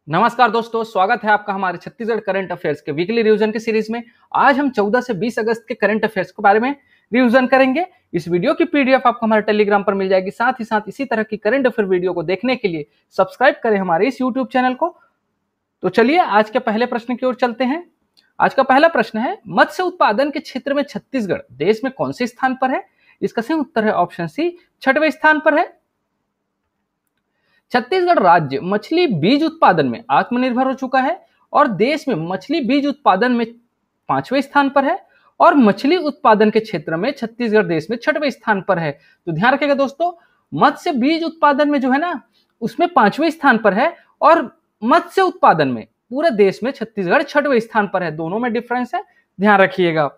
नमस्कार दोस्तों, स्वागत है आपका हमारे छत्तीसगढ़ करंट अफेयर्स के वीकली रिवीजन की सीरीज में। आज हम 14 से 20 अगस्त के करंट अफेयर्स के बारे में रिवीजन करेंगे। इस वीडियो की पीडीएफ आपको हमारे टेलीग्राम पर मिल जाएगी। साथ ही साथ इसी तरह की करंट अफेयर वीडियो को देखने के लिए सब्सक्राइब करें हमारे इस यूट्यूब चैनल को। तो चलिए आज के पहले प्रश्न की ओर चलते हैं। आज का पहला प्रश्न है, मत्स्य उत्पादन के क्षेत्र में छत्तीसगढ़ देश में कौन से स्थान पर है? इसका सही उत्तर है ऑप्शन सी, 6वें स्थान पर है। छत्तीसगढ़ राज्य मछली बीज उत्पादन में आत्मनिर्भर हो चुका है और देश में मछली बीज उत्पादन में 5वें स्थान पर है और मछली उत्पादन के क्षेत्र में छत्तीसगढ़ देश में 6वें स्थान पर है। तो ध्यान रखिएगा दोस्तों, मत्स्य बीज उत्पादन में जो है ना, उसमें 5वें स्थान पर है और मत्स्य उत्पादन में पूरे देश में छत्तीसगढ़ 6वें स्थान पर है। दोनों में डिफरेंस है, ध्यान रखिएगा।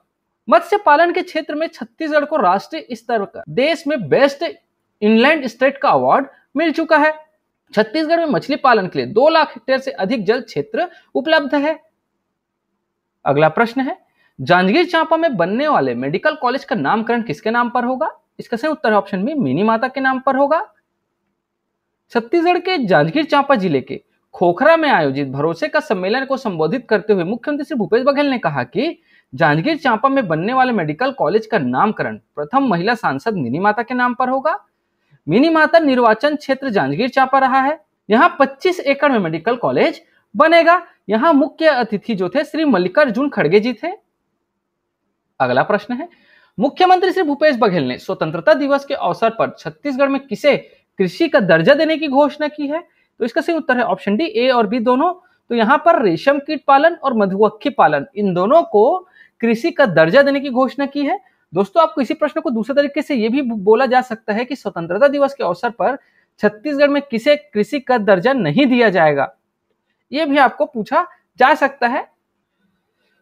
मत्स्य पालन के क्षेत्र में छत्तीसगढ़ को राष्ट्रीय स्तर का देश में बेस्ट इनलैंड स्टेट का अवार्ड मिल चुका है। छत्तीसगढ़ में मछली पालन के लिए 2 लाख हेक्टेयर से अधिक जल क्षेत्र उपलब्ध है। अगला प्रश्न है, जांजगीर चांपा में बनने वाले मेडिकल कॉलेज का नामकरण किसके नाम पर होगा? इसका सही उत्तर ऑप्शन बी, मिनी माता के नाम पर होगा। छत्तीसगढ़ के जांजगीर चांपा जिले के खोखरा में आयोजित भरोसे का सम्मेलन को संबोधित करते हुए मुख्यमंत्री श्री भूपेश बघेल ने कहा कि जांजगीर चांपा में बनने वाले मेडिकल कॉलेज का नामकरण प्रथम महिला सांसद मिनी माता के नाम पर होगा। मिनी माता निर्वाचन क्षेत्र जांजगीर चांपा रहा है। यहाँ 25 एकड़ में मेडिकल कॉलेज बनेगा। यहाँ मुख्य अतिथि जो थे श्री मल्लिकार्जुन खड़गे जी थे। अगला प्रश्न है, मुख्यमंत्री श्री भूपेश बघेल ने स्वतंत्रता दिवस के अवसर पर छत्तीसगढ़ में किसे कृषि का दर्जा देने की घोषणा की है? तो इसका सही उत्तर है ऑप्शन डी, ए और बी दोनों। तो यहाँ पर रेशम कीट पालन और मधुमक्खी पालन, इन दोनों को कृषि का दर्जा देने की घोषणा की है। दोस्तों, आपको इसी प्रश्न को दूसरे तरीके से यह भी बोला जा सकता है कि स्वतंत्रता दिवस के अवसर पर छत्तीसगढ़ में किसे कृषि का दर्जा नहीं दिया जाएगा, यह भी आपको पूछा जा सकता है।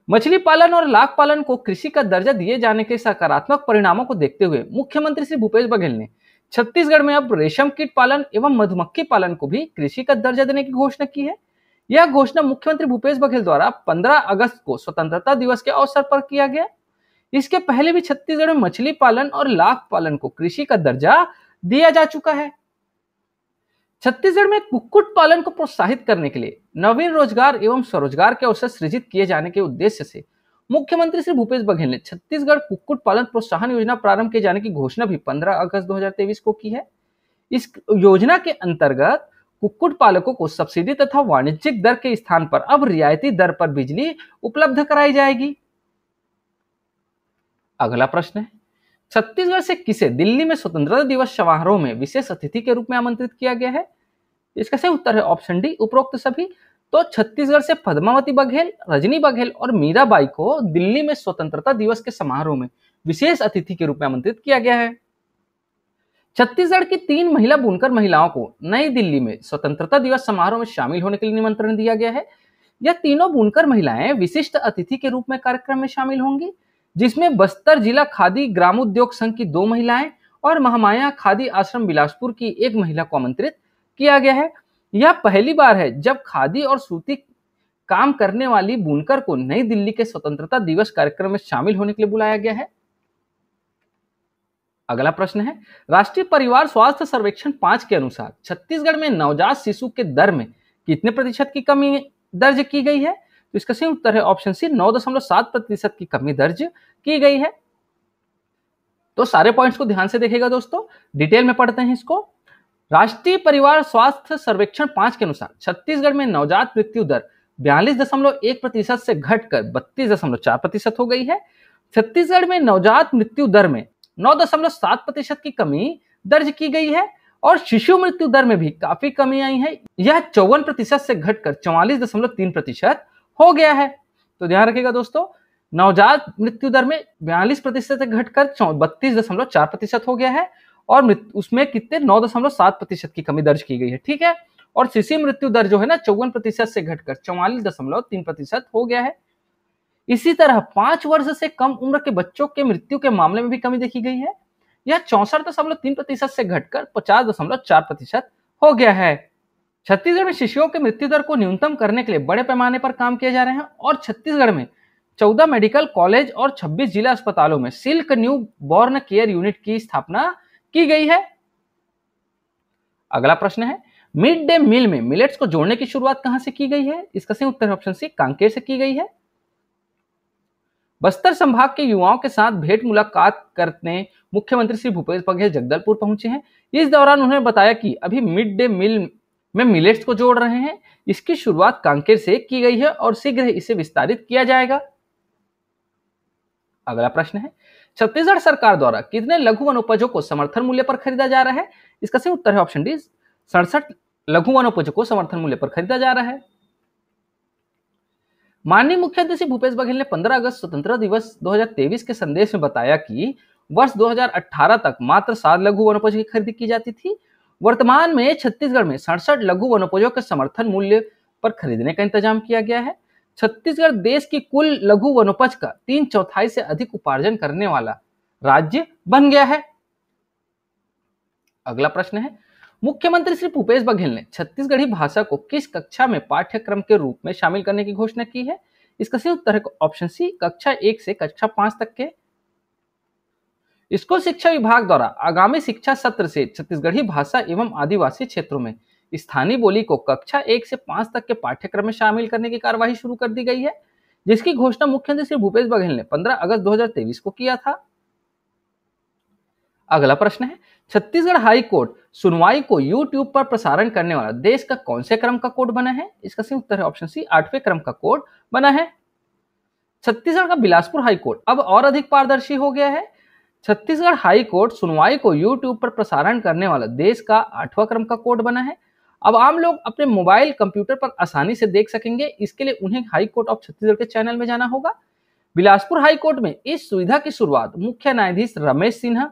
मछली पालन और लाख पालन को कृषि का दर्जा दिए जाने के सकारात्मक परिणामों को देखते हुए मुख्यमंत्री श्री भूपेश बघेल ने छत्तीसगढ़ में अब रेशम कीट पालन एवं मधुमक्खी पालन को भी कृषि का दर्जा देने की घोषणा की है। यह घोषणा मुख्यमंत्री भूपेश बघेल द्वारा 15 अगस्त को स्वतंत्रता दिवस के अवसर पर किया गया। इसके पहले भी छत्तीसगढ़ में मछली पालन और लाख पालन को कृषि का दर्जा दिया जा चुका है। छत्तीसगढ़ में कुक्कुट पालन को प्रोत्साहित करने के लिए नवीन रोजगार एवं स्वरोजगार के अवसर सृजित किए जाने के उद्देश्य से मुख्यमंत्री श्री भूपेश बघेल ने छत्तीसगढ़ कुक्कुट पालन प्रोत्साहन योजना प्रारंभ किए जाने की घोषणा भी 15 अगस्त 2023 को की है। इस योजना के अंतर्गत कुक्कुट पालकों को सब्सिडी तथा वाणिज्यिक दर के स्थान पर अब रियायती दर पर बिजली उपलब्ध कराई जाएगी। अगला प्रश्न है, छत्तीसगढ़ से किसे दिल्ली में स्वतंत्रता दिवस समारोह में विशेष अतिथि के रूप में आमंत्रित किया गया है? इसका सही उत्तर है ऑप्शन डी, उपरोक्त सभी। तो छत्तीसगढ़ से पद्मावती बघेल, रजनी बघेल और मीराबाई को दिल्ली में स्वतंत्रता दिवस के समारोह में विशेष अतिथि के रूप में आमंत्रित किया गया है। छत्तीसगढ़ की 3 महिला बुनकर महिलाओं को नई दिल्ली में स्वतंत्रता दिवस समारोह में शामिल होने के लिए निमंत्रण दिया गया है। यह तीनों बुनकर महिलाएं विशिष्ट अतिथि के रूप में कार्यक्रम में शामिल होंगी, जिसमें बस्तर जिला खादी ग्रामोद्योग संघ की 2 महिलाएं और महामाया खादी आश्रम बिलासपुर की 1 महिला को आमंत्रित किया गया है। यह पहली बार है जब खादी और सूती काम करने वाली बुनकर को नई दिल्ली के स्वतंत्रता दिवस कार्यक्रम में शामिल होने के लिए बुलाया गया है। अगला प्रश्न है, राष्ट्रीय परिवार स्वास्थ्य सर्वेक्षण 5 के अनुसार छत्तीसगढ़ में नवजात शिशु के दर में कितने प्रतिशत की कमी दर्ज की गई है? तो इसका सही उत्तर है ऑप्शन सी, 9.7% की कमी दर्ज की गई है। तो सारे पॉइंट्स को ध्यान से देखिएगा दोस्तों, डिटेल में पढ़ते हैं इसको। राष्ट्रीय परिवार स्वास्थ्य सर्वेक्षण 5 के अनुसार छत्तीसगढ़ में नवजात मृत्यु दर 42.1% से घटकर 32.4% हो गई है। छत्तीसगढ़ में नवजात मृत्यु दर में 9.7% की कमी दर्ज की गई है और शिशु मृत्यु दर में भी काफी कमी आई है। यह 54% से घटकर 44.3% हो गया है। तो ध्यान रखिएगा दोस्तों, नवजात मृत्यु दर में 42% से घटकर 32.4% हो गया है और उसमें कितने 9.7% की कमी दर्ज की गई है, ठीक है। और शिशु मृत्यु दर जो है ना 54% से घटकर 44.3% हो गया है। इसी तरह 5 वर्ष से कम उम्र के बच्चों के मृत्यु के मामले में भी कमी देखी गई है। यह 64.3% से घटकर 50.4% हो गया है। छत्तीसगढ़ में शिशुओं के मृत्यु दर को न्यूनतम करने के लिए बड़े पैमाने पर काम किए जा रहे हैं और छत्तीसगढ़ में 14 मेडिकल कॉलेज और 26 जिला अस्पतालों में silk new born care unit की स्थापना की गई है। अगला प्रश्न है, मिड डे मील में मिलेट्स को जोड़ने की शुरुआत कहां से की गई है? इसका सही उत्तर ऑप्शन सी कांकेर से की गई है। बस्तर संभाग के युवाओं के साथ भेंट मुलाकात करने मुख्यमंत्री श्री भूपेश बघेल जगदलपुर पहुंचे हैं। इस दौरान उन्होंने बताया कि अभी मिड डे मील में मिलेट्स को जोड़ रहे हैं। इसकी शुरुआत कांकेर से की गई है और शीघ्र ही इसे विस्तारित किया जाएगा। अगला प्रश्न है, छत्तीसगढ़ सरकार द्वारा कितने लघु वनोपजों को समर्थन मूल्य पर खरीदा जा रहा है? इसका सही उत्तर है ऑप्शन डी 67 लघु वनोपजों को समर्थन मूल्य पर खरीदा जा रहा है। माननीय मुख्यमंत्री श्री भूपेश बघेल ने 15 अगस्त स्वतंत्रता दिवस 2023 के संदेश में बताया कि वर्ष 2018 तक मात्र 7 लघु वनोपज की खरीदी की जाती थी। वर्तमान में छत्तीसगढ़ में 67 लघु वनोपजों के समर्थन मूल्य पर खरीदने का इंतजाम किया गया है। छत्तीसगढ़ देश की कुल लघु वनोपज का 3/4 से अधिक उपार्जन करने वाला राज्य बन गया है। अगला प्रश्न है, मुख्यमंत्री श्री भूपेश बघेल ने छत्तीसगढ़ी भाषा को किस कक्षा में पाठ्यक्रम के रूप में शामिल करने की घोषणा की है? इसका सही उत्तर है ऑप्शन सी कक्षा 1 से कक्षा 5 तक के। स्कूल शिक्षा विभाग द्वारा आगामी शिक्षा सत्र से छत्तीसगढ़ी भाषा एवं आदिवासी क्षेत्रों में स्थानीय बोली को कक्षा 1 से 5 तक के पाठ्यक्रम में शामिल करने की कार्यवाही शुरू कर दी गई है, जिसकी घोषणा मुख्यमंत्री श्री भूपेश बघेल ने 15 अगस्त 2023 को किया था। अगला प्रश्न है, छत्तीसगढ़ हाई कोर्ट सुनवाई को यूट्यूब पर प्रसारण करने वाला देश का कौन से क्रम का कोर्ट बना है? इसका सही उत्तर है ऑप्शन सी 8वें क्रम का कोर्ट बना है। छत्तीसगढ़ का बिलासपुर हाई कोर्ट अब और अधिक पारदर्शी हो गया है। छत्तीसगढ़ हाई कोर्ट सुनवाई को यूट्यूब पर प्रसारण करने वाला देश का 8वां क्रम का कोर्ट बना है। अब आम लोग अपने मोबाइल कंप्यूटर पर आसानी से देख सकेंगे। इसके लिए उन्हें हाई कोर्ट ऑफ छत्तीसगढ़ के चैनल में जाना होगा। बिलासपुर हाई कोर्ट में इस सुविधा की शुरुआत मुख्य न्यायाधीश रमेश सिन्हा,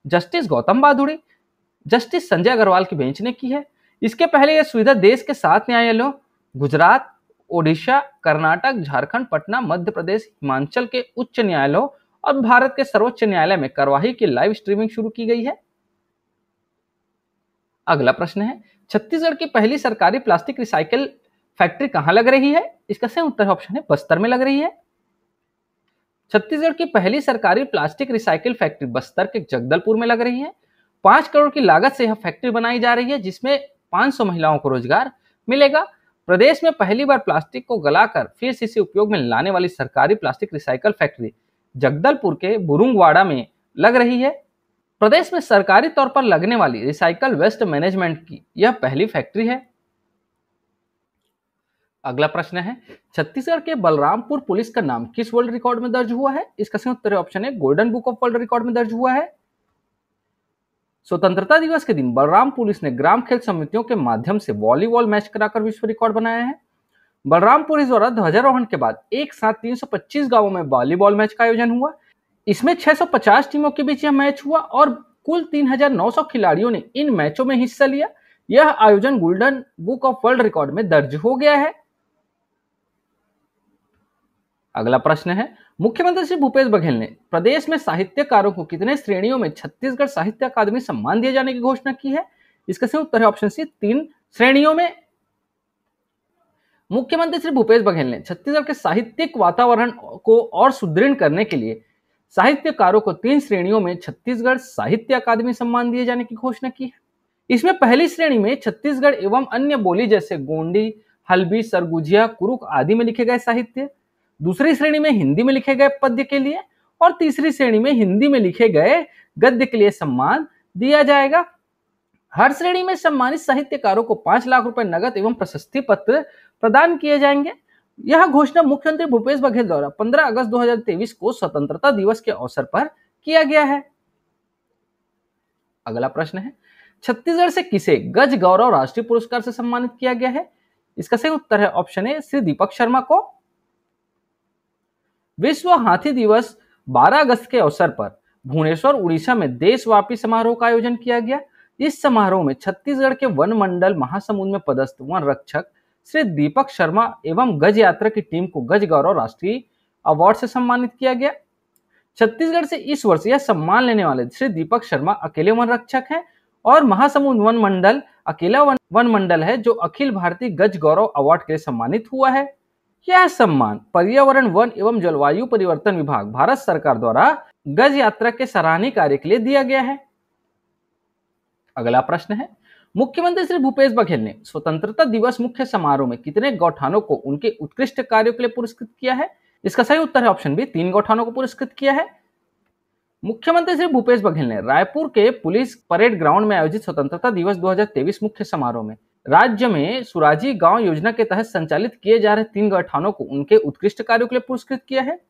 जस्टिस गौतम बादुड़ी, जस्टिस संजय अग्रवाल की बेंच ने की है। इसके पहले यह सुविधा देश के 7 न्यायालयों गुजरात, ओडिशा, कर्नाटक, झारखंड, पटना, मध्य प्रदेश, हिमाचल के उच्च न्यायालयों और भारत के सर्वोच्च न्यायालय में कार्यवाही की लाइव स्ट्रीमिंग शुरू की गई है। अगला प्रश्न है, छत्तीसगढ़ की पहली सरकारी प्लास्टिक रिसाइकिल फैक्ट्री कहां लग रही है? इसका सही उत्तर ऑप्शन है बस्तर में लग रही है। छत्तीसगढ़ की पहली सरकारी प्लास्टिक रिसाइकिल फैक्ट्री बस्तर के जगदलपुर में लग रही है। 5 करोड़ की लागत से यह फैक्ट्री बनाई जा रही है, जिसमें 500 महिलाओं को रोजगार मिलेगा। प्रदेश में पहली बार प्लास्टिक को गलाकर फिर से इसे उपयोग में लाने वाली सरकारी प्लास्टिक रिसाइकिल फैक्ट्री जगदलपुर के बुरुंगवाड़ा में लग रही है। प्रदेश में सरकारी तौर पर लगने वाली रिसाइकल वेस्ट मैनेजमेंट की यह पहली फैक्ट्री है। अगला प्रश्न है, छत्तीसगढ़ के बलरामपुर पुलिस का नाम किस वर्ल्ड रिकॉर्ड में दर्ज हुआ है? इसका सही उत्तर ऑप्शन है golden book of world record में दर्ज हुआ है। स्वतंत्रता दिवस के दिन बलराम पुलिस ने ग्राम खेल समितियों के माध्यम से वॉलीबॉल मैच कराकर विश्व रिकॉर्ड बनाया है। बलराम पुलिस द्वारा ध्वजारोहण के बाद एक साथ 325 गांवों में वॉलीबॉल मैच का आयोजन हुआ। इसमें 650 टीमों के बीच यह मैच हुआ और कुल 3900 खिलाड़ियों ने इन मैचों में हिस्सा लिया। यह आयोजन golden book of world record में दर्ज हो गया है। अगला प्रश्न है, मुख्यमंत्री श्री भूपेश बघेल ने प्रदेश में साहित्यकारों को कितने श्रेणियों में छत्तीसगढ़ साहित्य अकादमी सम्मान दिए जाने की घोषणा की है? इसका सही उत्तर है ऑप्शन सी 3 श्रेणियों में। मुख्यमंत्री श्री भूपेश बघेल ने छत्तीसगढ़ के साहित्यिक वातावरण को और सुदृढ़ करने के लिए साहित्यकारों को 3 श्रेणियों में छत्तीसगढ़ साहित्य अकादमी सम्मान दिए जाने की घोषणा की है। इसमें पहली श्रेणी में छत्तीसगढ़ एवं अन्य बोली जैसे गोंडी, हल्बी, सरगुजिया, कुरुक आदि में लिखे गए साहित्य, दूसरी श्रेणी में हिंदी में लिखे गए पद्य के लिए और तीसरी श्रेणी में हिंदी में लिखे गए गद्य के लिए सम्मान दिया जाएगा। हर श्रेणी में सम्मानित साहित्यकारों को 5 लाख रुपए नगद एवं प्रशस्ति पत्र प्रदान किए जाएंगे। यह घोषणा मुख्यमंत्री भूपेश बघेल द्वारा 15 अगस्त 2023 को स्वतंत्रता दिवस के अवसर पर किया गया है। अगला प्रश्न है, छत्तीसगढ़ से किसे गज गौरव राष्ट्रीय पुरस्कार से सम्मानित किया गया है? इसका सही उत्तर है ऑप्शन ए श्री दीपक शर्मा को। विश्व हाथी दिवस 12 अगस्त के अवसर पर भुवनेश्वर उड़ीसा में देशव्यापी समारोह का आयोजन किया गया। इस समारोह में छत्तीसगढ़ के वन मंडल महासमुंद में पदस्थ वन रक्षक श्री दीपक शर्मा एवं गज यात्रा की टीम को गज गौरव राष्ट्रीय अवार्ड से सम्मानित किया गया। छत्तीसगढ़ से इस वर्ष यह सम्मान लेने वाले श्री दीपक शर्मा अकेले वन रक्षक हैं और महासमुंद वन मंडल अकेला वन मंडल है जो अखिल भारतीय गज गौरव अवार्ड के लिए सम्मानित हुआ है। यह सम्मान पर्यावरण, वन एवं जलवायु परिवर्तन विभाग भारत सरकार द्वारा गज यात्रा के सराहनीय कार्य के लिए दिया गया है। अगला प्रश्न है, मुख्यमंत्री श्री भूपेश बघेल ने स्वतंत्रता दिवस मुख्य समारोह में कितने गौठानों को उनके उत्कृष्ट कार्यों के लिए पुरस्कृत किया है? इसका सही उत्तर है ऑप्शन बी, 3 गौठानों को पुरस्कृत किया है। मुख्यमंत्री श्री भूपेश बघेल ने रायपुर के पुलिस परेड ग्राउंड में आयोजित स्वतंत्रता दिवस 2023 मुख्य समारोह में राज्य में सुराजी गांव योजना के तहत संचालित किए जा रहे 3 गौठानों को उनके उत्कृष्ट कार्यों के लिए पुरस्कृत किया है।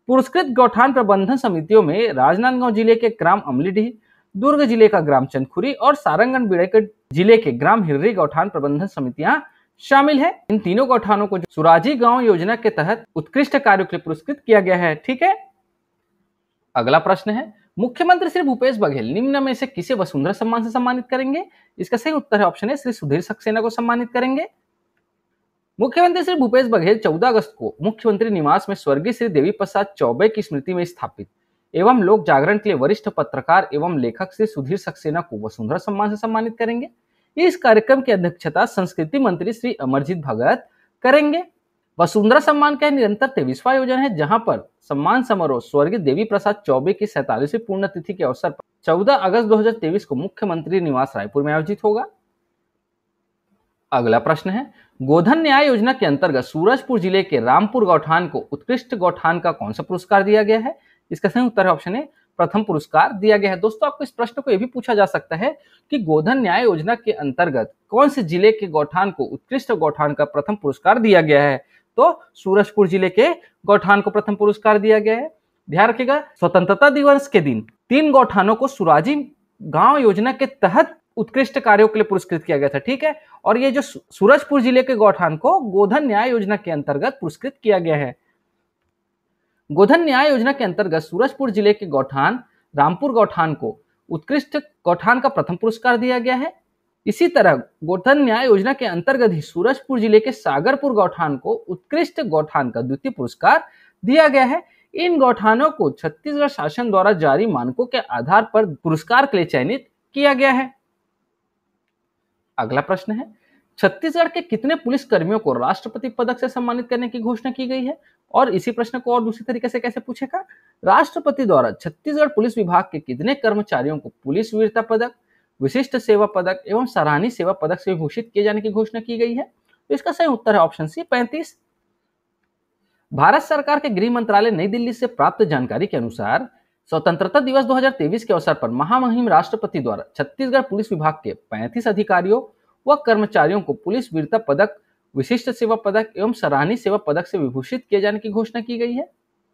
पुरस्कृत गौठान प्रबंधन समितियों में राजनांदगांव जिले के ग्राम अमलीडीह, दुर्ग जिले का ग्राम चंदखुरी और सारंगगढ़ जिले के ग्राम हिर्री गौठान प्रबंधन समितियां शामिल है। इन तीनों गौठानों को सुराजी गांव योजना के तहत उत्कृष्ट कार्यों के लिए पुरस्कृत किया गया है। ठीक है, अगला प्रश्न है, मुख्यमंत्री श्री भूपेश बघेल निम्न में से किसे वसुंधरा सम्मान से सम्मानित करेंगे? इसका सही उत्तर है ऑप्शन है, श्री सुधीर सक्सेना को सम्मानित करेंगे। मुख्यमंत्री श्री भूपेश बघेल 14 अगस्त को मुख्यमंत्री निवास में स्वर्गीय श्री देवी प्रसाद चौबे की स्मृति में स्थापित एवं लोक जागरण के लिए वरिष्ठ पत्रकार एवं लेखक श्री सुधीर सक्सेना को वसुंधरा सम्मान से सम्मानित करेंगे। इस कार्यक्रम की अध्यक्षता संस्कृति मंत्री श्री अमरजीत भगत करेंगे। वसुंधरा सम्मान का निरंतर 23वां आयोजन है, जहां पर सम्मान समारोह स्वर्गीय देवी प्रसाद चौबे की 47वीं पुण्यतिथि के अवसर पर 14 अगस्त 2023 को मुख्यमंत्री निवास रायपुर में आयोजित होगा। अगला प्रश्न है, गोधन न्याय योजना के अंतर्गत सूरजपुर जिले के रामपुर गौठान को उत्कृष्ट गौठान का कौन सा पुरस्कार दिया गया है? इसका सही उत्तर है ऑप्शन है, प्रथम पुरस्कार दिया गया है। दोस्तों, आपको इस प्रश्न को यह भी पूछा जा सकता है कि गोधन न्याय योजना के अंतर्गत कौन से जिले के गौठान को उत्कृष्ट गौठान का प्रथम पुरस्कार दिया गया है? तो सूरजपुर जिले के गौठान को प्रथम पुरस्कार दिया गया है। ध्यान रखिएगा, स्वतंत्रता दिवस के दिन 3 गौठानों को सुराजी गांव योजना के तहत उत्कृष्ट कार्यों के लिए पुरस्कृत किया गया था। ठीक है, और ये जो सूरजपुर जिले के गौठान को गोधन न्याय योजना के अंतर्गत पुरस्कृत किया गया है। गोधन न्याय योजना के अंतर्गत सूरजपुर जिले के गौठान रामपुर गौठान को उत्कृष्ट गौठान का प्रथम पुरस्कार दिया गया है। इसी तरह गोधन न्याय योजना के अंतर्गत ही सूरजपुर जिले के सागरपुर गौठान को उत्कृष्ट गौठान का द्वितीय पुरस्कार दिया गया है। इन गौठानों को छत्तीसगढ़ शासन द्वारा जारी मानकों के आधार पर पुरस्कार के लिए चयनित किया गया है। अगला प्रश्न है, छत्तीसगढ़ के कितने पुलिस कर्मियों को राष्ट्रपति पदक से सम्मानित करने की घोषणा की गई है? और इसी प्रश्न को और दूसरी तरीके से कैसे पूछेगा, राष्ट्रपति द्वारा छत्तीसगढ़ पुलिस विभाग के कितने कर्मचारियों को पुलिस वीरता पदक, विशिष्ट सेवा पदक एवं सराहनीय सेवा पदक से विभूषित किए जाने की घोषणा की गई है? तो इसका सही उत्तर है ऑप्शन सी, 35। भारत सरकार के गृह मंत्रालय नई दिल्ली से प्राप्त जानकारी के अनुसार स्वतंत्रता दिवस 2023 के अवसर पर महामहिम राष्ट्रपति द्वारा छत्तीसगढ़ पुलिस विभाग के 35 अधिकारियों व कर्मचारियों को पुलिस वीरता पदक, विशिष्ट सेवा पदक एवं सराहनीय सेवा पदक से विभूषित किए जाने की घोषणा की गई है,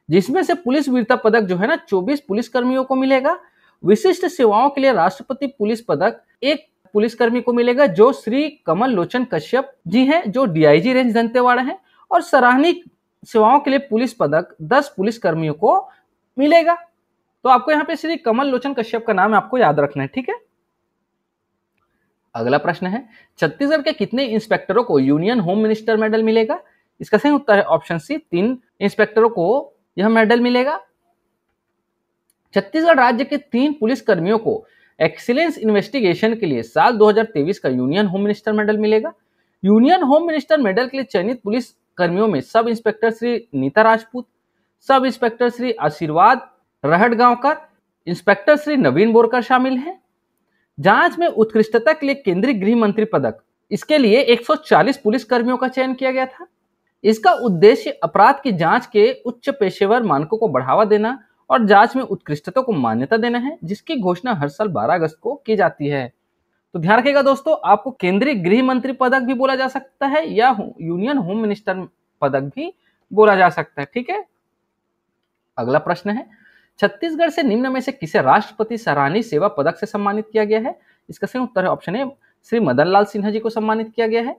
जिसमें से पुलिस वीरता पदक जो है ना 24 पुलिस कर्मियों को मिलेगा। विशिष्ट सेवाओं के लिए राष्ट्रपति पुलिस पदक एक पुलिसकर्मी को मिलेगा जो श्री कमल लोचन कश्यप जी हैं, जो डीआईजी रेंज दंतेवाड़ा हैं, और सराहनीय सेवाओं के लिए पुलिस पदक 10 पुलिस कर्मियों को मिलेगा। तो आपको यहाँ पे श्री कमल लोचन कश्यप का नाम आपको याद रखना है। ठीक है, अगला प्रश्न है, छत्तीसगढ़ के कितने इंस्पेक्टरों को यूनियन होम मिनिस्टर मेडल मिलेगा? इसका सही उत्तर है ऑप्शन सी, 3 इंस्पेक्टरों को यह मेडल मिलेगा। छत्तीसगढ़ राज्य के 3 पुलिस कर्मियों को एक्सीलेंस इन्वेस्टिगेशन के लिए साल 2023 का यूनियन होम मिनिस्टर मेडल मिलेगा। यूनियन होम मिनिस्टर मेडल के लिए चयनित पुलिस कर्मियों में sub inspector Shri Nita Rajput, sub inspector Shri आशीर्वाद रहटगांवकर, इंस्पेक्टर श्री नवीन बोरकर शामिल हैं। जांच में उत्कृष्टता के लिए केंद्रीय गृह मंत्री पदक, इसके लिए 140 पुलिस कर्मियों का चयन किया गया था। इसका उद्देश्य अपराध की जांच के उच्च पेशेवर मानकों को बढ़ावा देना और जांच में उत्कृष्टता को मान्यता देना है, जिसकी घोषणा हर साल 12 अगस्त को की जाती है। तो ध्यान रखिएगा दोस्तों, आपको केंद्रीय गृह मंत्री पदक भी बोला जा सकता है या यूनियन होम मिनिस्टर पदक भी बोला जा सकता है। ठीक है, अगला प्रश्न है, छत्तीसगढ़ से निम्न में से किसे राष्ट्रपति सराहनीय सेवा पदक से सम्मानित किया गया है? इसका सही उत्तर है ऑप्शन ए, श्री मदन लाल सिन्हा जी को सम्मानित किया गया है।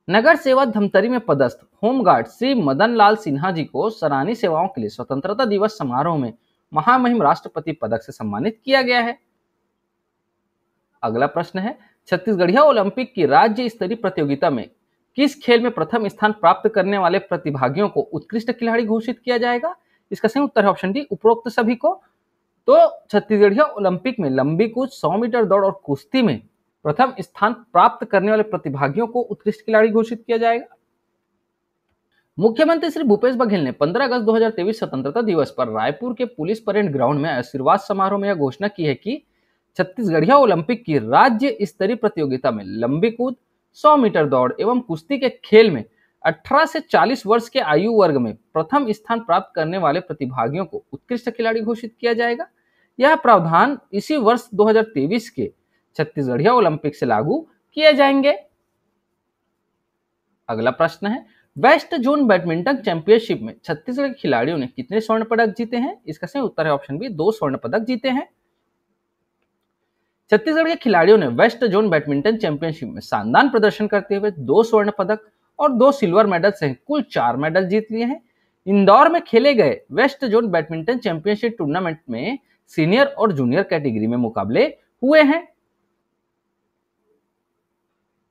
नगर सेवा धमतरी में पदस्थ होमगार्ड श्री मदन लाल सिन्हा जी को सराहनीय सेवाओं के लिए स्वतंत्रता दिवस समारोह में महामहिम राष्ट्रपति पदक से सम्मानित किया गया है। अगला प्रश्न है, छत्तीसगढ़िया ओलंपिक की राज्य स्तरीय प्रतियोगिता में किस खेल में प्रथम स्थान प्राप्त करने वाले प्रतिभागियों को उत्कृष्ट खिलाड़ी घोषित किया जाएगा? इसका सही उत्तर है ऑप्शन डी, उपरोक्त सभी को। तो छत्तीसगढ़िया ओलंपिक में लंबी कूद, 100 मीटर दौड़ और कुश्ती में प्रथम स्थान प्राप्त करने वाले प्रतिभागियों को उत्कृष्ट खिलाड़ी घोषित किया जाएगा। मुख्यमंत्री श्री भूपेश बघेल ने 15 अगस्त 2023 स्वतंत्रता दिवस पर रायपुर के पुलिस परेड ग्राउंड में आशीर्वाद समारोह में यह घोषणा की है कि छत्तीसगढ़िया ओलंपिक की राज्य स्तरीय प्रतियोगिता में लंबी कूद, 100 मीटर दौड़ एवं कुश्ती के खेल में 18 से 40 वर्ष के आयु वर्ग में प्रथम स्थान प्राप्त करने वाले प्रतिभागियों को उत्कृष्ट खिलाड़ी घोषित किया जाएगा। यह प्रावधान इसी वर्ष 2023 के छत्तीसगढ़िया ओलंपिक से लागू किए जाएंगे। अगला प्रश्न है, वेस्ट जोन बैडमिंटन चैंपियनशिप में छत्तीसगढ़ के खिलाड़ियों ने कितने स्वर्ण पदक जीते हैं? इसका सही उत्तर है ऑप्शन बी, 2 स्वर्ण पदक जीते हैं। छत्तीसगढ़ के खिलाड़ियों ने वेस्ट जोन बैडमिंटन चैंपियनशिप में शानदार प्रदर्शन करते हुए 2 स्वर्ण पदक और 2 सिल्वर मेडल सहित कुल 4 मेडल जीत लिए हैं। इंदौर में खेले गए west zone badminton championship tournament में सीनियर और जूनियर कैटेगरी में मुकाबले हुए हैं।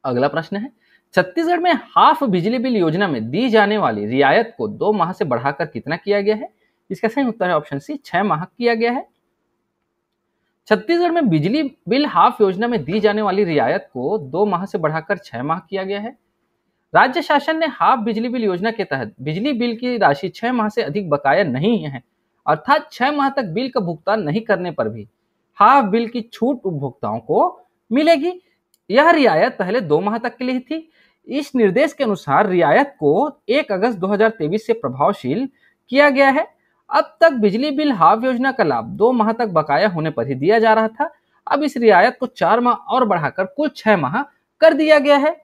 अगला प्रश्न है, छत्तीसगढ़ में हाफ बिजली बिल योजना में दी जाने वाली रियायत को 2 माह से बढ़ाकर कितना किया गया है? इसका सही उत्तर है ऑप्शन सी, 6 माह किया गया है। छत्तीसगढ़ में बिजली बिल हाफ योजना में दी जाने वाली रियायत को 2 माह से बढ़ाकर 6 माह किया गया है। राज्य शासन ने हाफ बिजली बिल योजना के तहत बिजली बिल की राशि 6 माह से अधिक बकाया नहीं है, अर्थात 6 माह तक बिल का भुगतान नहीं करने पर भी हाफ बिल की छूट उपभोक्ताओं को मिलेगी। यह रियायत पहले 2 माह तक के लिए थी। इस निर्देश के अनुसार रियायत को 1 अगस्त 2023 से प्रभावशील किया गया है। अब तक बिजली बिल हाफ योजना का लाभ 2 माह तक बकाया होने पर ही दिया जा रहा था। अब इस रियायत को 4 माह और बढ़ाकर कुल 6 माह कर दिया गया है।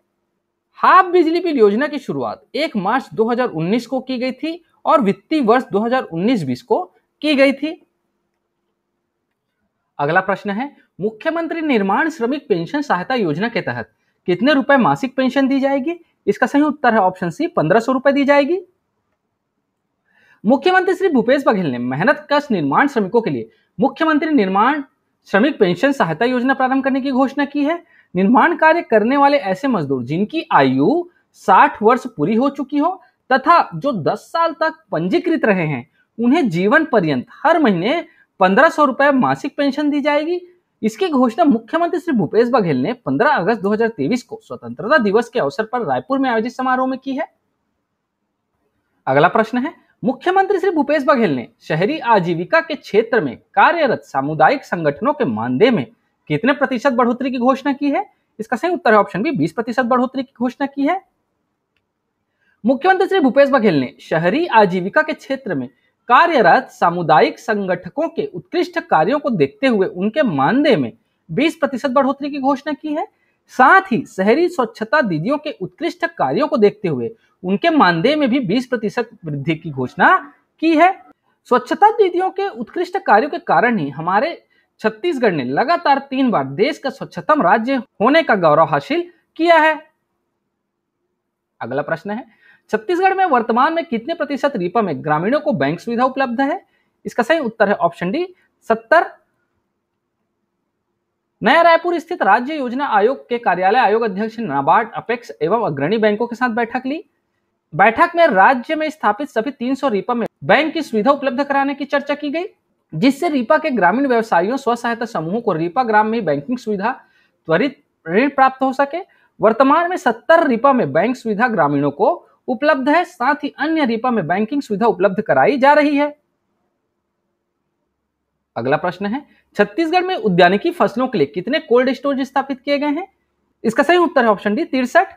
हाफ बिजली बिल योजना की शुरुआत 1 मार्च 2019 को की गई थी और वित्तीय वर्ष 2019-20 को की गई थी। अगला प्रश्न है, मुख्यमंत्री निर्माण श्रमिक पेंशन सहायता योजना के तहत कितने रुपए मासिक पेंशन दी जाएगी? इसका सही उत्तर है ऑप्शन सी, 1500 रुपए दी जाएगी। मुख्यमंत्री श्री भूपेश बघेल ने मेहनत कश निर्माण श्रमिकों के लिए मुख्यमंत्री निर्माण श्रमिक पेंशन सहायता योजना प्रारंभ करने की घोषणा की है। निर्माण कार्य करने वाले ऐसे मजदूर जिनकी आयु 60 वर्ष पूरी हो चुकी हो तथा जो 10 साल तक पंजीकृत रहे हैं, उन्हें जीवन पर्यंत हर महीने 1500 रुपए मासिक पेंशन दी जाएगी। इसकी घोषणा मुख्यमंत्री श्री भूपेश बघेल ने 15 अगस्त 2023 को स्वतंत्रता दिवस के अवसर पर रायपुर में आयोजित समारोह में की है। अगला प्रश्न है, मुख्यमंत्री श्री भूपेश बघेल ने शहरी आजीविका के क्षेत्र में कार्यरत सामुदायिक संगठनों के मानदेय में कितने प्रतिशत बढ़ोतरी की घोषणा की है? इसका सही उत्तर है ऑप्शन बी, 20% बढ़ोतरी की घोषणा की है। मुख्यमंत्री श्री भूपेश बघेल ने शहरी आजीविका के क्षेत्र में कार्यरत सामुदायिक संगठकों के उत्कृष्ट कार्यों को देखते हुए उनके मानदेय में 20% बढ़ोतरी की घोषणा की है। साथ ही शहरी स्वच्छता दीदियों के उत्कृष्ट कार्यों को देखते हुए उनके मानदेय में भी 20% वृद्धि की घोषणा की है। स्वच्छता दीदियों के उत्कृष्ट कार्यों के कारण ही हमारे छत्तीसगढ़ ने लगातार 3 बार देश का स्वच्छतम राज्य होने का गौरव हासिल किया है। अगला प्रश्न है, छत्तीसगढ़ में वर्तमान में कितने प्रतिशत रीपा में ग्रामीणों को बैंक सुविधा उपलब्ध है? इसका सही उत्तर है ऑप्शन डी, 70। नया रायपुर स्थित राज्य योजना आयोग के कार्यालय आयोग अध्यक्ष नाबार्ड, अपेक्स एवं अग्रणी बैंकों के साथ बैठक ली। बैठक में राज्य में स्थापित सभी 300 रीपा में बैंक की सुविधा उपलब्ध कराने की चर्चा की गई, जिससे रीपा के ग्रामीण व्यवसायियों स्व सहायता समूहों को रीपा ग्राम में बैंकिंग सुविधा त्वरित ऋण प्राप्त हो सके। वर्तमान में 70 रीपा में बैंक सुविधा ग्रामीणों को उपलब्ध है, साथ ही अन्य रीपा में बैंकिंग सुविधा उपलब्ध कराई जा रही है। अगला प्रश्न है, छत्तीसगढ़ में उद्यानिकी फसलों के लिए कितने कोल्ड स्टोरेज स्थापित किए गए हैं? इसका सही उत्तर है ऑप्शन डी, 63।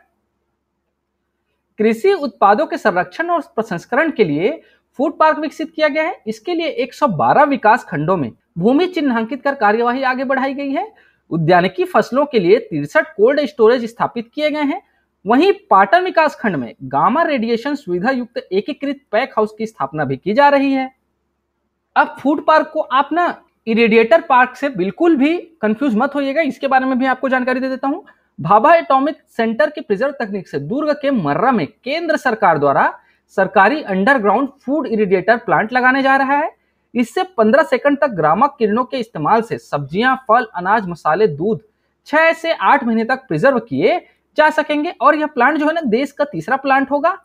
कृषि उत्पादों के संरक्षण और प्रसंस्करण के लिए फूड पार्क विकसित किया गया है। इसके लिए 112 विकास खंडों में भूमि चिन्हांकित कर कार्यवाही आगे बढ़ाई गई है। उद्यानिकी फसलों के लिए 63 कोल्ड स्टोरेज स्थापित किए गए हैं। वहीं पाटन विकास खंड में गामा रेडिएशन सुविधा युक्त एकीकृत पैक हाउस की स्थापना भी की जा रही है। अब फूड पार्क को आप ना इरेडिएटर पार्क से बिल्कुल भी कंफ्यूज मत होइएगा, इसके बारे में भी आपको जानकारी दे देता हूं। भाभा एटॉमिक सेंटर की प्रिजर्व तकनीक से दुर्ग के मर्रा में केंद्र सरकार द्वारा सरकारी अंडरग्राउंड फूड इरिडिएटर प्लांट लगाने जा रहा है। इससे 15 सेकंड तक ग्रामक किरणों के इस्तेमाल से सब्जियां, फल, अनाज, मसाले, दूध 6 से 8 महीने तक प्रिजर्व किए जा सकेंगे और यह प्लांट जो है ना देश का तीसरा प्लांट होगा।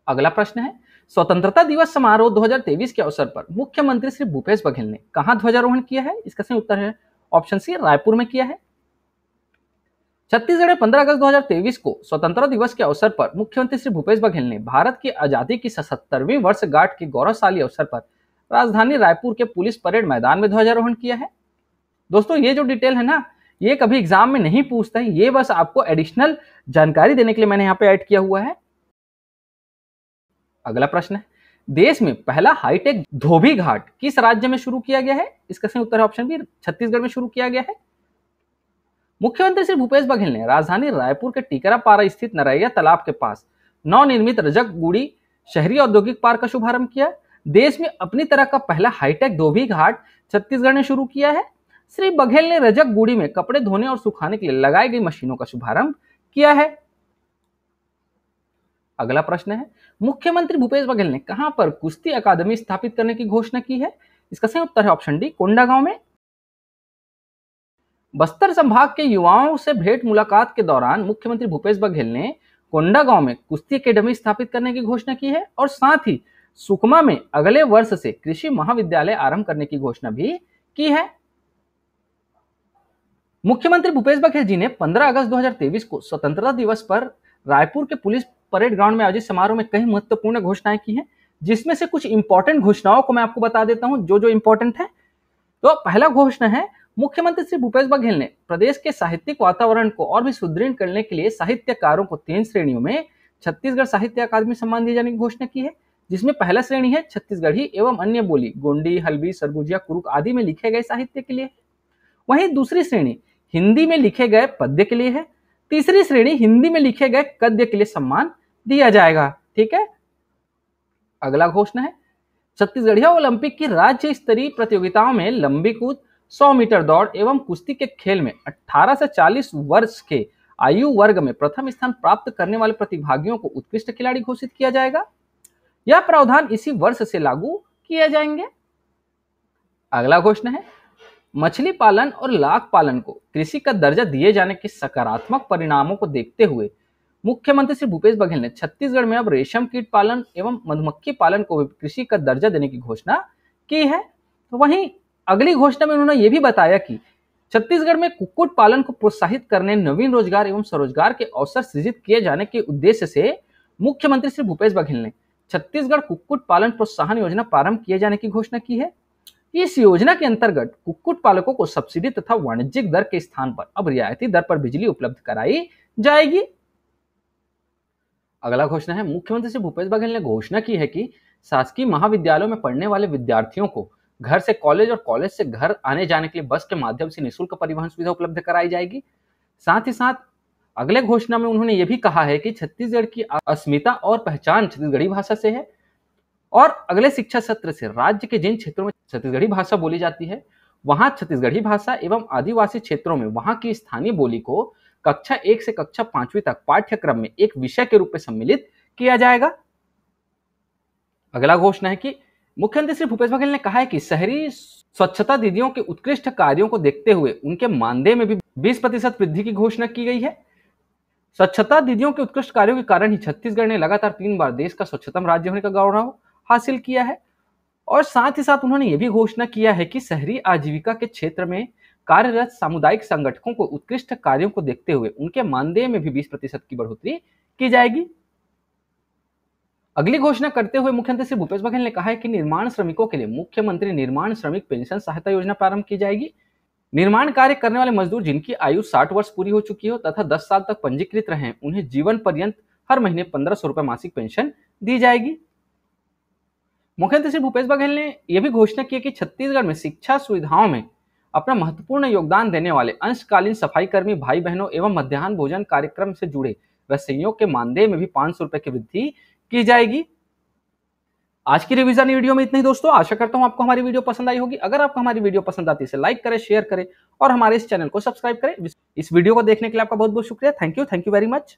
अगला प्रश्न है, स्वतंत्रता दिवस समारोह 2023 के अवसर पर मुख्यमंत्री श्री भूपेश बघेल ने कहां ध्वजारोहण किया है? इसका सही उत्तर है ऑप्शन सी, रायपुर में किया है। छत्तीसगढ़ में 15 अगस्त 2023 को स्वतंत्रता दिवस के अवसर पर मुख्यमंत्री श्री भूपेश बघेल ने भारत की आजादी की 77वीं वर्षगांठ के गौरवशाली अवसर पर राजधानी रायपुर के पुलिस परेड मैदान में ध्वजारोहण किया है। दोस्तों ये जो डिटेल है ना, ये कभी एग्जाम में नहीं पूछता है, ये बस आपको एडिशनल जानकारी देने के लिए मैंने यहाँ पे ऐड किया हुआ है। अगला प्रश्न है, देश में पहला हाईटेक धोबी घाट किस राज्य में शुरू किया गया है? इसका सही उत्तर है ऑप्शन बी, छत्तीसगढ़ में शुरू किया गया है। मुख्यमंत्री श्री भूपेश बघेल ने राजधानी रायपुर के टीकरापारा स्थित नरैया तालाब के पास नवनिर्मित रजकगुड़ी शहरी औद्योगिक पार्क का शुभारंभ किया। देश में अपनी तरह का पहला हाईटेक धोबी घाट छत्तीसगढ़ ने शुरू किया है। श्री बघेल ने रजकगुड़ी में कपड़े धोने और सुखाने के लिए लगाई गई मशीनों का शुभारंभ किया है। अगला प्रश्न है, मुख्यमंत्री भूपेश बघेल ने कहां पर कुश्ती अकादमी स्थापित करने की घोषणा की है? इसका सही उत्तर है ऑप्शन डी, कोंडागांव में। बस्तर संभाग के युवाओं से भेंट मुलाकात के दौरान मुख्यमंत्री भूपेश बघेल ने कोंडागांव में कुश्ती अकेडमी स्थापित करने की घोषणा की है और साथ ही सुकमा में अगले वर्ष से कृषि महाविद्यालय आरंभ करने की घोषणा भी की है। मुख्यमंत्री भूपेश बघेल जी ने 15 अगस्त 2023 को स्वतंत्रता दिवस पर रायपुर के पुलिस परेड ग्राउंड में आयोजित समारोह में कई महत्वपूर्ण घोषणाएं की हैं, जिसमें से कुछ इंपॉर्टेंट घोषणाओं को मैं आपको बता देता हूं जो इंपॉर्टेंट है। तो पहला घोषणा है, मुख्यमंत्री श्री भूपेश बघेल ने प्रदेश के साहित्यिक वातावरण को और भी सुदृढ़ करने के लिए साहित्यकारों को 3 श्रेणियों में छत्तीसगढ़ साहित्य अकादमी सम्मान दिए जाने की घोषणा की है, जिसमें पहला श्रेणी है छत्तीसगढ़ी एवं अन्य बोली गोंडी, हल्बी, सरगुजिया, कुरुक आदि में लिखे गए साहित्य के लिए। वहीं दूसरी श्रेणी हिंदी में लिखे गए पद्य के लिए है। तीसरी श्रेणी हिंदी में लिखे गए गद्य के लिए सम्मान दिया जाएगा। ठीक है। अगला घोषणा है, छत्तीसगढ़िया ओलंपिक की राज्य स्तरीय प्रतियोगिताओं में लंबी कूद, 100 मीटर दौड़ एवं कुश्ती के खेल में 18 से 40 वर्ष के आयु वर्ग में प्रथम स्थान प्राप्त करने वाले प्रतिभागियों को उत्कृष्ट खिलाड़ी घोषित किया जाएगा। यह प्रावधान इसी वर्ष से लागू किए जाएंगे। अगला घोषणा है, मछली पालन और लाख पालन को कृषि का दर्जा दिए जाने के सकारात्मक परिणामों को देखते हुए मुख्यमंत्री श्री भूपेश बघेल ने छत्तीसगढ़ में अब रेशम कीट पालन एवं मधुमक्खी पालन को भी कृषि का दर्जा देने की घोषणा की है। तो वहीं अगली घोषणा में उन्होंने ये भी बताया कि छत्तीसगढ़ में कुक्कुट पालन को प्रोत्साहित करने, नवीन रोजगार एवं स्वरोजगार के अवसर सृजित किए जाने के उद्देश्य से मुख्यमंत्री श्री भूपेश बघेल ने छत्तीसगढ़ कुक्कुट पालन प्रोत्साहन योजना प्रारंभ किए जाने की घोषणा की है। इस योजना के अंतर्गत कुक्कुट पालकों को सब्सिडी तथा वाणिज्यिक दर के स्थान पर अब रियायती दर पर बिजली उपलब्ध कराई जाएगी। अगला घोषणा है, मुख्यमंत्री श्री भूपेश बघेल ने घोषणा की है कि शासकीय महाविद्यालयों में पढ़ने वाले विद्यार्थियों को घर से कॉलेज और कॉलेज से घर आने जाने के लिए बस के माध्यम से निःशुल्क परिवहन सुविधा उपलब्ध कराई जाएगी। साथ ही साथ अगले घोषणा में उन्होंने ये भी कहा है कि छत्तीसगढ़ की अस्मिता और पहचान छत्तीसगढ़ी भाषा से है और अगले शिक्षा सत्र से राज्य के जिन क्षेत्रों में छत्तीसगढ़ी भाषा बोली जाती है वहां छत्तीसगढ़ी भाषा एवं आदिवासी क्षेत्रों में वहां की स्थानीय बोली को कक्षा 1 से कक्षा 5वीं तक पाठ्यक्रम में एक विषय के रूप में सम्मिलित किया जाएगा। अगला घोषणा है कि मुख्यमंत्री श्री भूपेश बघेल ने कहा है कि शहरी स्वच्छता दीदियों के उत्कृष्ट कार्यों को देखते हुए उनके मानदेय में भी 20% वृद्धि की घोषणा की गई है। स्वच्छता दीदियों के उत्कृष्ट कार्यों के कारण ही छत्तीसगढ़ ने लगातार 3 बार देश का स्वच्छतम राज्य होने का गौरव हासिल किया है। और साथ ही साथ उन्होंने ये भी घोषणा किया है कि शहरी आजीविका के क्षेत्र में कार्यरत सामुदायिक संगठनों को उत्कृष्ट कार्यों को देखते हुए उनके मानदेय में भी 20% की बढ़ोतरी की जाएगी। अगली घोषणा करते हुए मुख्यमंत्री श्री भूपेश बघेल ने कहा है कि निर्माण श्रमिकों के लिए मुख्यमंत्री निर्माण श्रमिक पेंशन सहायता योजना प्रारंभ की जाएगी। निर्माण कार्य करने वाले मजदूर जिनकी आयु 60 वर्ष पूरी हो चुकी हो तथा 10 साल तक पंजीकृत रहे, उन्हें जीवन पर्यंत हर महीने 1500 रुपए मासिक पेंशन दी जाएगी। मुख्यमंत्री श्री भूपेश बघेल ने यह भी घोषणा की कि छत्तीसगढ़ में शिक्षा सुविधाओं में अपना महत्वपूर्ण योगदान देने वाले अंशकालीन सफाई कर्मी भाई बहनों एवं मध्याह्न भोजन कार्यक्रम से जुड़े रसोइयों के मानदेय में भी 500 रुपए की वृद्धि की जाएगी। आज की रिवीजन वीडियो में इतना ही दोस्तों। आशा करता हूं आपको हमारी वीडियो पसंद आई होगी। अगर आपको हमारी वीडियो पसंद आती है इसे लाइक करें, शेयर करें और हमारे इस चैनल को सब्सक्राइब करें। इस वीडियो को देखने के लिए आपका बहुत बहुत शुक्रिया। Thank you very much.